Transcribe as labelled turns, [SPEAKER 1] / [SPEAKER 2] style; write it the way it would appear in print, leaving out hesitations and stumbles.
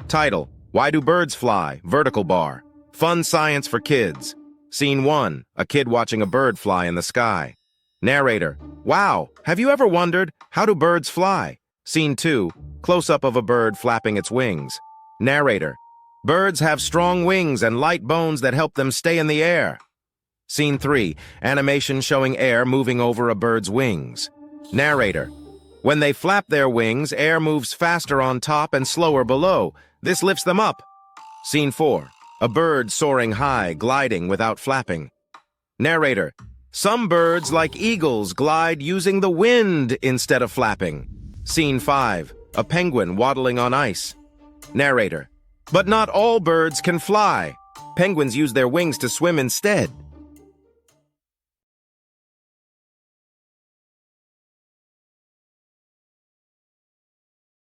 [SPEAKER 1] Title: Why Do Birds Fly? Vertical bar. Fun science for kids. Scene 1. A kid watching a bird fly in the sky. Narrator: Wow, have you ever wondered, how do birds fly? Scene 2. Close-up of a bird flapping its wings. Narrator: Birds have strong wings and light bones that help them stay in the air. Scene 3. Animation showing air moving over a bird's wings. Narrator: When they flap their wings, air moves faster on top and slower below. This lifts them up. Scene 4. A bird soaring high, gliding without flapping. Narrator: Some birds, like eagles, glide using the wind instead of flapping. Scene 5. A penguin waddling on ice. Narrator: But not all birds can fly. Penguins use their wings to swim instead.